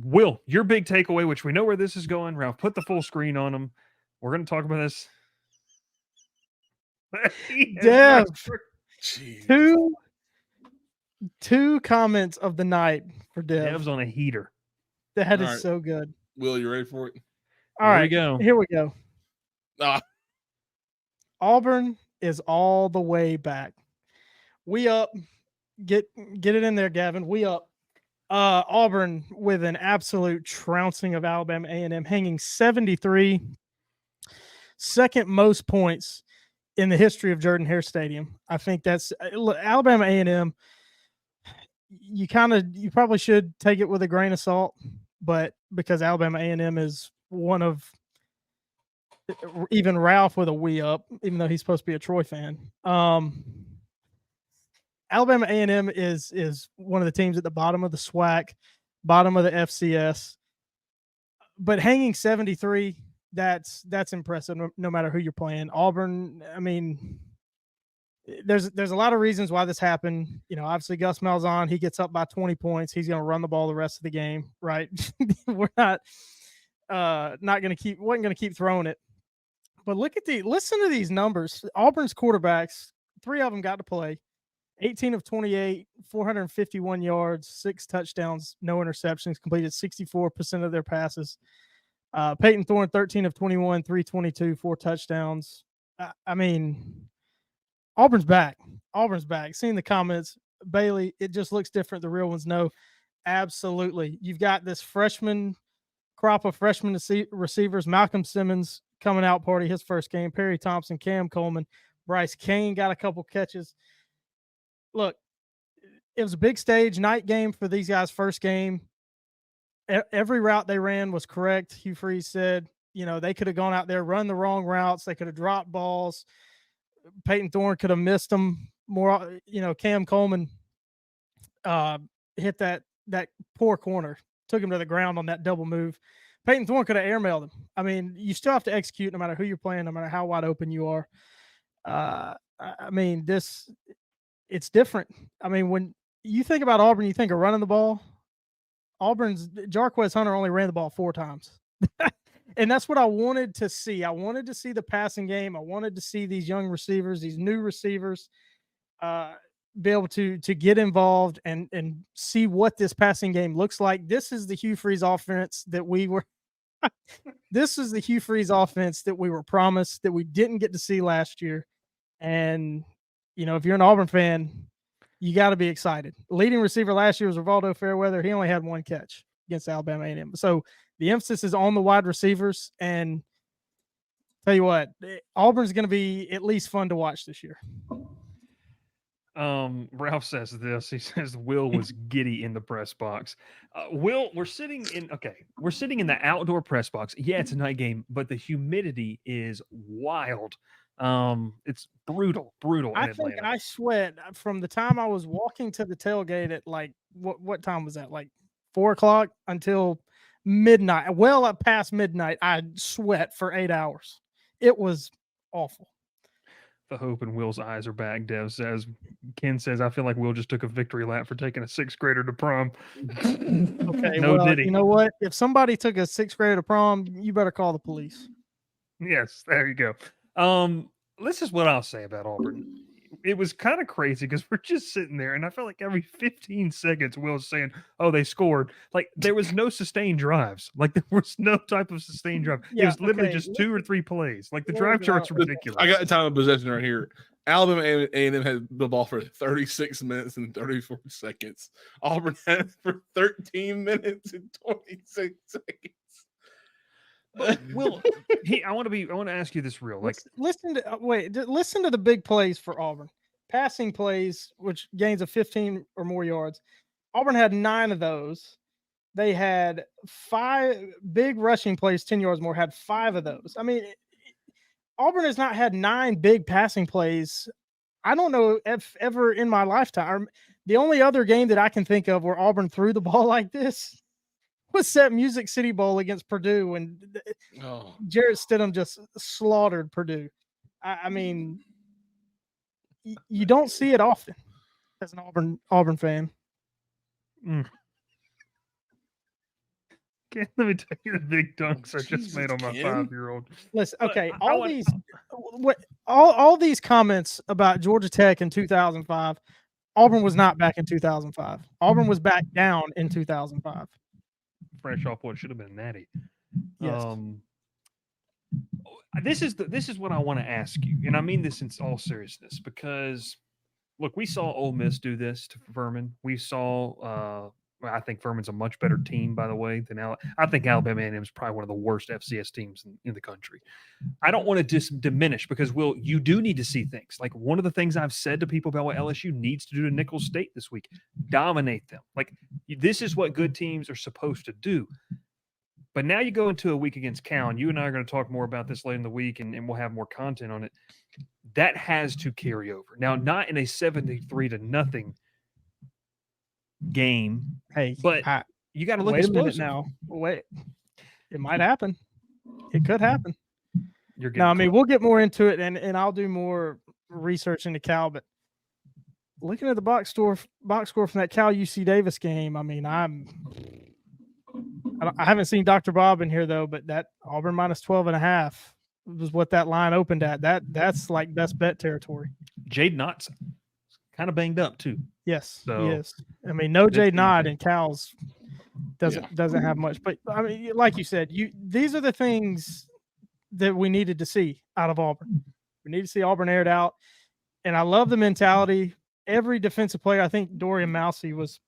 Will, your big takeaway, which we know where this is going. Ralph, put the full screen on them. We're going to talk about this. Dev, Jeez. two comments of the night for Dev. Dev's on a heater. That All is right. so good. Will, you ready for it? All Here right, we go. Here we go. Ah, Auburn is all the way back. We up. Get it in there, Gavin. We up. Auburn with an absolute trouncing of Alabama A&M, hanging 73, second most points in the history of Jordan-Hare Stadium. I think that's look, Alabama A&M. You probably should take it with a grain of salt, but because Alabama A&M is one of even Ralph with a we up, even though he's supposed to be a Troy fan. Alabama A&M is one of the teams at the bottom of the SWAC, bottom of the FCS, but hanging 73, that's impressive. No matter who you're playing, Auburn. I mean, there's a lot of reasons why this happened. Obviously Gus Malzahn, he gets up by 20 points. He's going to run the ball the rest of the game, right? We're not going to keep throwing it. But listen to these numbers. Auburn's quarterbacks, 3 of them got to play. 18 of 28, 451 yards, 6 touchdowns, no interceptions, completed 64% of their passes. Peyton Thorne, 13 of 21, 322, 4 touchdowns. I mean, Auburn's back. Seeing the comments, Bailey, it just looks different. The real ones know. Absolutely. You've got this crop of freshman receivers. Malcolm Simmons coming out party, his first game. Perry Thompson, Cam Coleman, Bryce Kane got a couple catches. Look, it was a big stage night game for these guys' first game. Every route they ran was correct. Hugh Freeze said, they could have gone out there, run the wrong routes. They could have dropped balls. Peyton Thorne could have missed them more. Cam Coleman hit that poor corner, took him to the ground on that double move. Peyton Thorne could have airmailed him. I mean, you still have to execute no matter who you're playing, no matter how wide open you are. I mean, it's different. I mean, when you think about Auburn, you think of running the ball. Auburn's Jarquez Hunter only ran the ball 4 times. And that's what I wanted to see. I wanted to see the passing game. I wanted to see these young receivers, these new receivers, be able to get involved and see what this passing game looks like. This is the Hugh Freeze offense that we were this is the Hugh Freeze offense that we were promised, that we didn't get to see last year. And if you're an Auburn fan, you got to be excited. Leading receiver last year was Rivaldo Fairweather. He only had 1 catch against Alabama A&M. So the emphasis is on the wide receivers. And tell you what, Auburn's going to be at least fun to watch this year. Ralph says this. He says Will was giddy in the press box. Will, we're sitting in the outdoor press box. Yeah, it's a night game, but the humidity is wild. It's brutal in I Atlanta. think I sweat from the time I was walking to the tailgate at like what time was that? Like 4:00 until midnight. Well, past midnight, I sweat for 8 hours. It was awful. The hope in Will's eyes are back. Dev says. Ken says, I feel like Will just took a victory lap for taking a 6th grader to prom. Okay, No, well, did he? you know what? If somebody took a 6th grader to prom, you better call the police. Yes, there you go. This is what I'll say about Auburn. It was kind of crazy because we're just sitting there, and I felt like every 15 seconds, Will's saying, "Oh, they scored!" Like there was no sustained drives. Like there was no type of sustained drive. It was literally just 2 or 3 plays. Like the drive chart's ridiculous. I got the time of possession right here. Alabama A&M had the ball for 36 minutes and 34 seconds. Auburn had it for 13 minutes and 26 seconds. But Will, I want to ask you this real. Like, listen to the big plays for Auburn. Passing plays, which gains of 15 or more yards. Auburn had 9 of those. They had 5 big rushing plays, 10 yards more, had 5 of those. I mean, Auburn has not had 9 big passing plays. I don't know if ever in my lifetime. The only other game that I can think of where Auburn threw the ball like this was that Music City Bowl against Purdue, and Jarrett Stidham just slaughtered Purdue. I mean, you don't see it often as an Auburn fan. Let me tell you the big dunks I just Jesus, made on my Ken. 5-year-old. Listen, But okay, I all want- these all these comments about Georgia Tech in 2005, Auburn was not back in 2005. Auburn was back down in 2005. fresh off what should have been natty. Yes. This is what I want to ask you, and I mean this in all seriousness, because look, we saw Ole Miss do this to Furman. We saw. I think Furman's a much better team, by the way, than I think Alabama A&M is probably one of the worst FCS teams in the country. I don't want to diminish, because you do need to see things. Like, one of the things I've said to people about what LSU needs to do to Nicholls State this week: dominate them. Like, this is what good teams are supposed to do. But now you go into a week against Cal, and you and I are going to talk more about this later in the week, and we'll have more content on it. That has to carry over. Now, not in a 73-0 game, Hey, but you got to look wait a minute explosive. now. Wait, it might happen. It could happen. You're No, I getting mean, close. we'll get more into it, and I'll do more research into Cal. But looking at the box score from that Cal UC Davis game, I mean, I haven't seen Dr. Bob in here though, but that Auburn minus 12.5 was what that line opened at. That's like best bet territory. Jade Knott's kind of banged up too. Yes, So, yes. I mean, no this Jade team- Knott, and Cal's doesn't have much. But I mean, like you said, these are the things that we needed to see out of Auburn. We need to see Auburn aired out, and I love the mentality. Every defensive player, I think Dorian Mousey was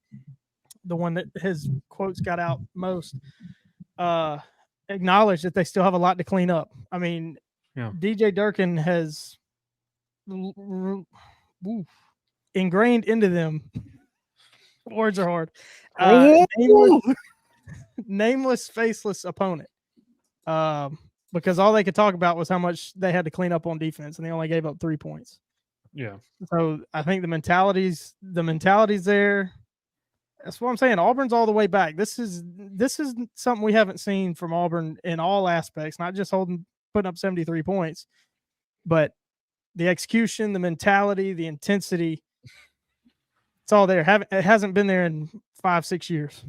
the one that his quotes got out most, acknowledged that they still have a lot to clean up. I mean, Yeah. DJ Durkin has ingrained into them. Words are hard. Nameless, faceless opponent. Because all they could talk about was how much they had to clean up on defense, and they only gave up 3 points. Yeah. So I think the mentality's there. That's what I'm saying. Auburn's all the way back. This is something we haven't seen from Auburn in all aspects, not just putting up 73 points, but the execution, the mentality, the intensity. It's all there. It hasn't been there in 5-6 years.